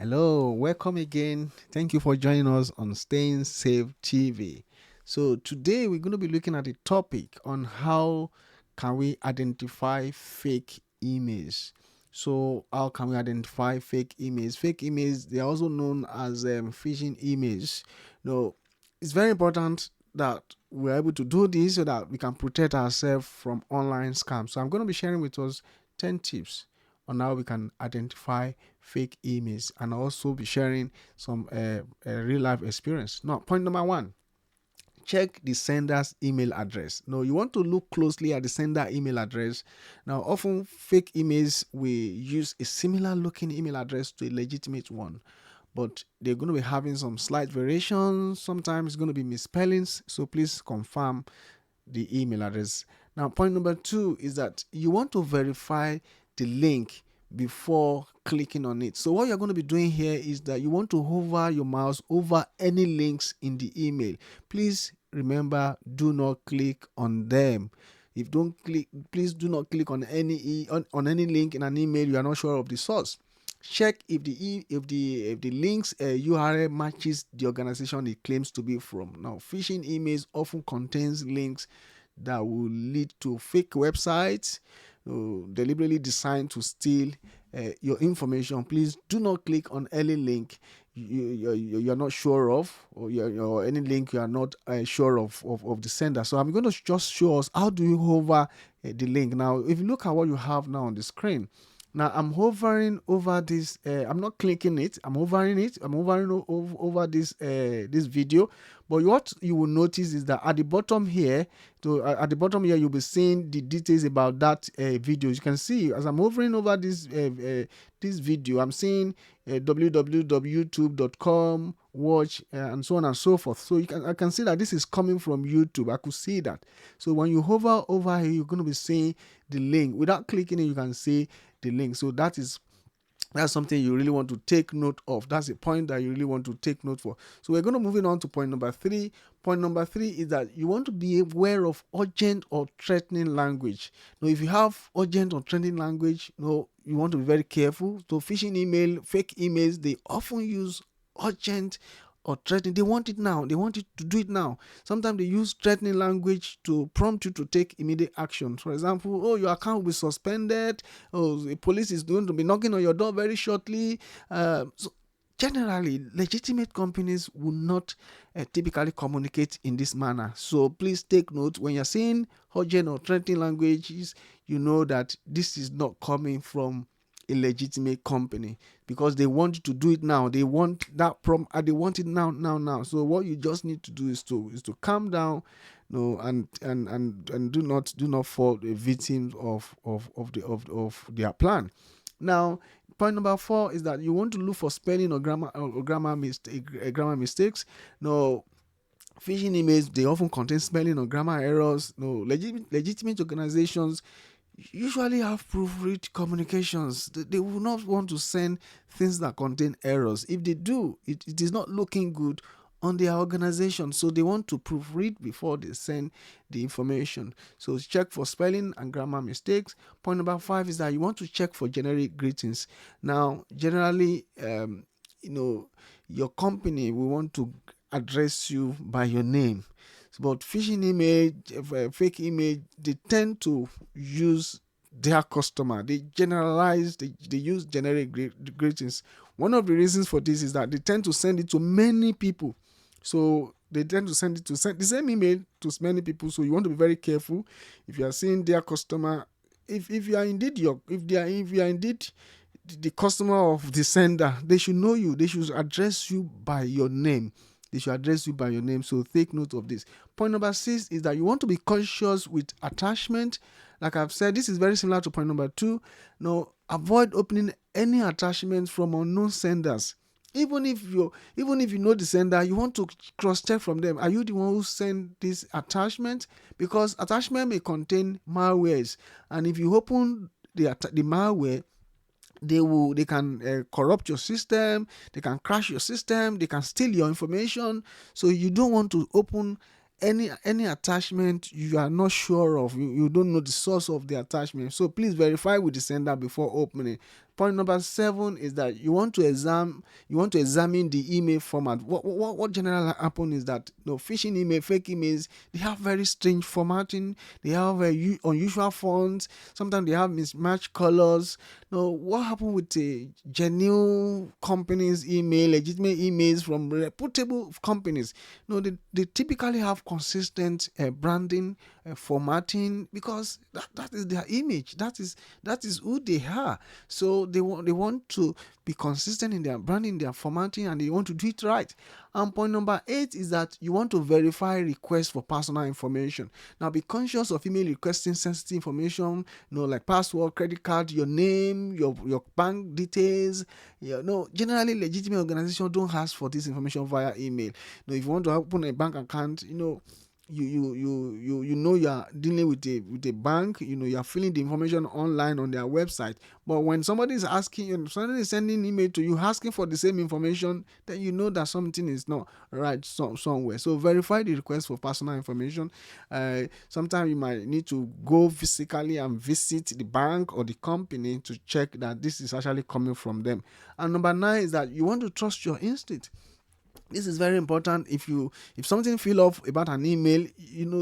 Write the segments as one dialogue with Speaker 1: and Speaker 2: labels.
Speaker 1: Hello, welcome again. Thank you for joining us on Staying Safe TV. So today we're going to be looking at a topic on how can we identify fake emails. So how can we identify fake emails? Fake emails, they are also known as phishing emails. Now, it's very important that we're able to do this so that we can protect ourselves from online scams. So I'm going to be sharing with us 10 tips on how we can identify fake emails and also be sharing some real life experience. Now, point number one, check the sender's email address. Now, you want to look closely at the sender email address. Now, often fake emails will use a similar looking email address to a legitimate one, but they're going to be having some slight variations. Sometimes it's going to be misspellings. So please confirm the email address. Now, point number two is that you want to verify the link before clicking on it. So what you're going to be doing here is that you want to hover your mouse over any links in the email. Please remember, do not click on them. If don't click, please do not click on on any link in an email you are not sure of the source. Check if the link's URL matches the organization it claims to be from. Now, phishing emails often contains links that will lead to fake websites deliberately designed to steal your information. Please do not click on any link you're not sure of, or any link you are not sure of the sender. So I'm going to just show us how do you hover the link. Now, if you look at what you have now on the screen, now I'm hovering over this. I'm not clicking it. I'm hovering it. I'm hovering over this this video. But what you will notice is that at the bottom here, at the bottom here, you'll be seeing the details about that video. You can see as I'm hovering over this video, I'm seeing www.youtube.com, watch, and so on and so forth. So I can see that this is coming from YouTube. I could see that. So when you hover over here, you're going to be seeing the link. Without clicking it, you can see the link. So that's something you really want to take note of. That's a point that you really want to take note for. So we're going to moving on to point number three. Point number three is that you want to be aware of urgent or threatening language. Now, if you have urgent or threatening language, you want to be very careful. So phishing email, fake emails, they often use urgent or threatening. They want it now. They want it to do it now. Sometimes they use threatening language to prompt you to take immediate action. For example, oh, your account will be suspended. Oh, the police is going to be knocking on your door very shortly. So generally, legitimate companies will not typically communicate in this manner. So please take note when you're seeing urgent or threatening languages, you know that this is not coming from a legitimate company, because they want you to do it now. They want that they want it now. So what you just need to do is to calm down, and do not fall a victim of their plan. Now, point number four is that you want to look for spelling or grammar mistakes. No, phishing emails, they often contain spelling or grammar errors. No, legitimate organizations usually have proofread communications. They will not want to send things that contain errors. If they do, it is not looking good on their organization. So they want to proofread before they send the information. So check for spelling and grammar mistakes. Point number five is that you want to check for generic greetings. Now, generally, your company will want to address you by your name. But phishing email, fake email, they tend to use their customer. They generalize, they use generic greetings. One of the reasons for this is that they tend to send it to many people. So they tend to send the same email to many people. So you want to be very careful if you are seeing their customer. If you are indeed the customer of the sender, they should know you. They should address you by your name. So take note of this. Point number six is that you want to be cautious with attachment. Like I've said, this is very similar to point number two. Now, avoid opening any attachments from unknown senders. Even if you know the sender, you want to cross-check from them. Are you the one who sent this attachment? Because attachment may contain malwares, and if you open the malware, they can corrupt your system, they can crash your system, they can steal your information. So you don't want to open any attachment you are not sure of. You don't know the source of the attachment. So please verify with the sender before opening. point number 7 is that you want to examine the email format. What generally happen is that phishing email, fake emails, they have very strange formatting. They have unusual fonts. Sometimes they have mismatched colors. What happened with the genuine companies' email, legitimate emails from reputable companies? They typically have consistent branding, formatting, because that is their image. That is who they are. So they want to be consistent in their branding, their formatting, and they want to do it right. And point number 8 is that you want to verify requests for personal information. Now, be conscious of email requesting sensitive information, like password, credit card, your name, your bank details. Generally, legitimate organizations don't ask for this information via email. If you want to open a bank account, you are dealing with a bank. You are filling the information online on their website. But when somebody is asking you, somebody is sending email to you asking for the same information, then you know that something is not right somewhere. So verify the request for personal information. Sometimes you might need to go physically and visit the bank or the company to check that this is actually coming from them. And number 9 is that you want to trust your instinct. This is very important. If something feel off about an email,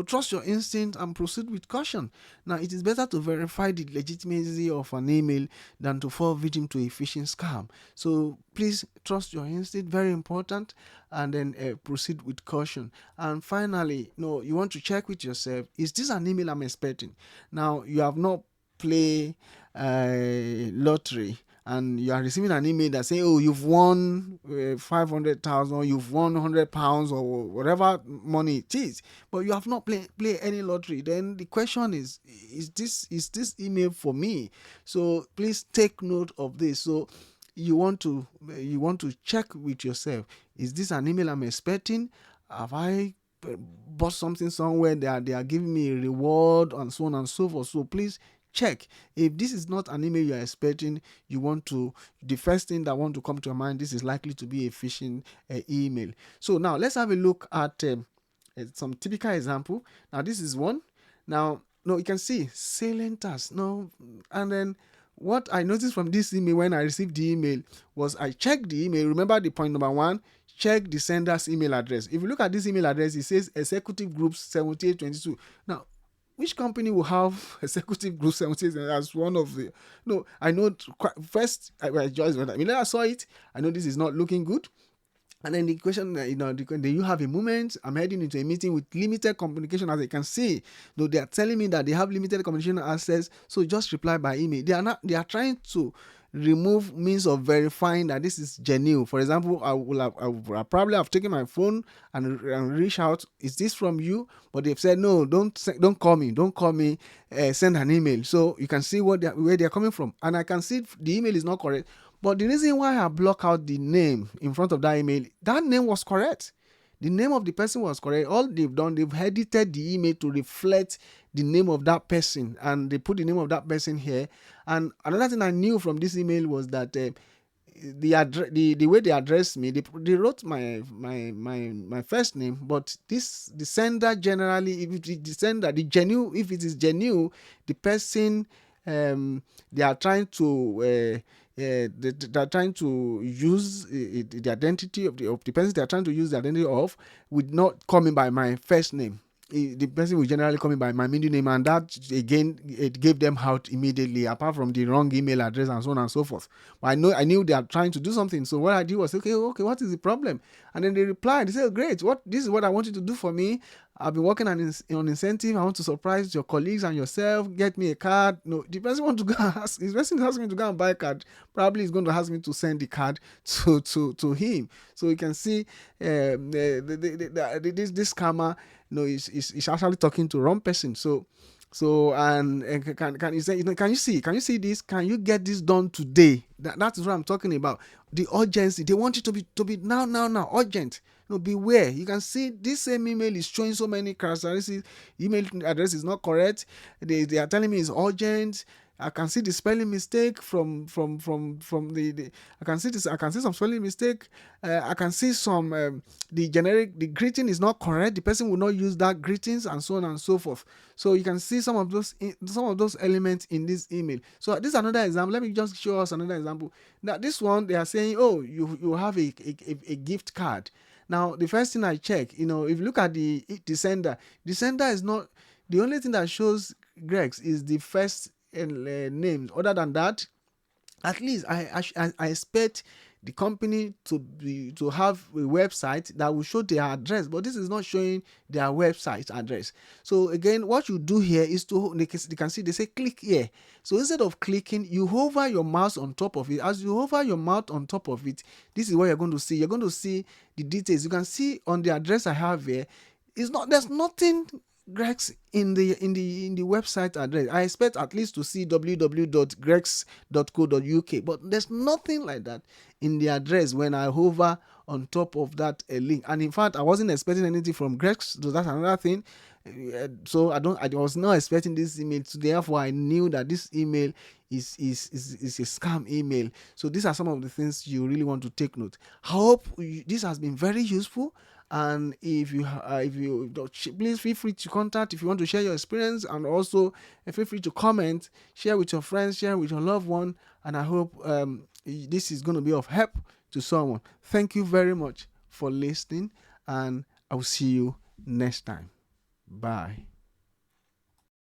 Speaker 1: trust your instinct and proceed with caution. Now, it is better to verify the legitimacy of an email than to fall victim to a phishing scam. So please trust your instinct, very important, and then proceed with caution. And finally, you want to check with yourself, is this an email I'm expecting? Now, you have not played lottery and you are receiving an email that say, you've won 500,000, you've won £100 or whatever money it is, but you have not play any lottery. Then the question is this email for me? So please take note of this. So you want to check with yourself, is this an email I'm expecting? Have I bought something somewhere that they are giving me a reward and so on and so forth? So please check. If this is not an email you are expecting, the first thing that want to come to your mind, this is likely to be a phishing email. So now let's have a look at some typical example. Now this is one. Now you can see salient task. And then what I noticed from this email when I received the email was I checked the email. Remember the point number 1, check the sender's email address. If you look at this email address, it says Executive Group 7822. Now, which company will have Executive Group 78 as one of the? I know first I saw it. I know this is not looking good. And then the question, do you have a moment? I'm heading into a meeting with limited communication. As you can see, they are telling me that they have limited communication access. So just reply by email. They are trying to remove means of verifying that this is genuine. For example, I will probably have taken my phone and reach out. Is this from you? But they've said no. Don't call me. Don't call me. Send an email. So you can see where they're coming from, and I can see the email is not correct. But the reason why I block out the name in front of that email, that name was correct. The name of the person was correct. All they've done, they've edited the email to reflect the name of that person, and they put the name of that person here. And another thing I knew from this email was that the way they addressed me, they wrote my first name, but the sender generally, if it is genuine, the person they are trying to they're trying to use the identity of the person they are trying to use the identity of, would not call me by my first name. The person will generally call me by my middle name, and that again, it gave them out immediately, apart from the wrong email address and so on and so forth. But I knew they are trying to do something. So what I did was, okay, what is the problem? And then they replied, they said, great, this is what I want you to do for me. I've been working on incentive. I want to surprise your colleagues and yourself. Get me a card. No, the person want to go ask. The person asking me to go and buy a card. Probably is going to ask me to send the card to him. So you can see this scammer, is actually talking to wrong person. So and can you say, can you see this? Can you get this done today? That is what I'm talking about. The urgency. They want you to be now urgent. Beware. You can see this same email is showing so many characteristics. Email address is not correct. They are telling me it's urgent. I can see the spelling mistake from the I can see this. I can see some spelling mistake. I can see some the greeting is not correct. The person will not use that greetings and so on and so forth. So you can see some of those elements in this email. So this is another example. Let me just show us another example. Now this one, they are saying, oh, you have a gift card. Now the first thing I check, if you look at the sender is not the only thing that shows Greg's is the first name. Other than that, at least I expect the company to have a website that will show their address, but this is not showing their website address. So again, what you do here is they can see, they say click here. So instead of clicking, you hover your mouse on top of it. As you hover your mouse on top of it, this is what you're going to see. You're going to see the details. You can see on the address I have here, there's nothing Greg's in the website address. I expect at least to see www.gregs.co.uk, but there's nothing like that in the address when I hover on top of that link. And in fact, I wasn't expecting anything from Greg's, so that's another thing. So I was not expecting this email, so therefore I knew that this email is a scam email. So these are some of the things you really want to take note. I hope this has been very useful. And if you please feel free to contact if you want to share your experience, and also feel free to comment, share with your friends, share with your loved one. And I hope this is going to be of help to someone. Thank you very much for listening, and I will see you next time. Bye.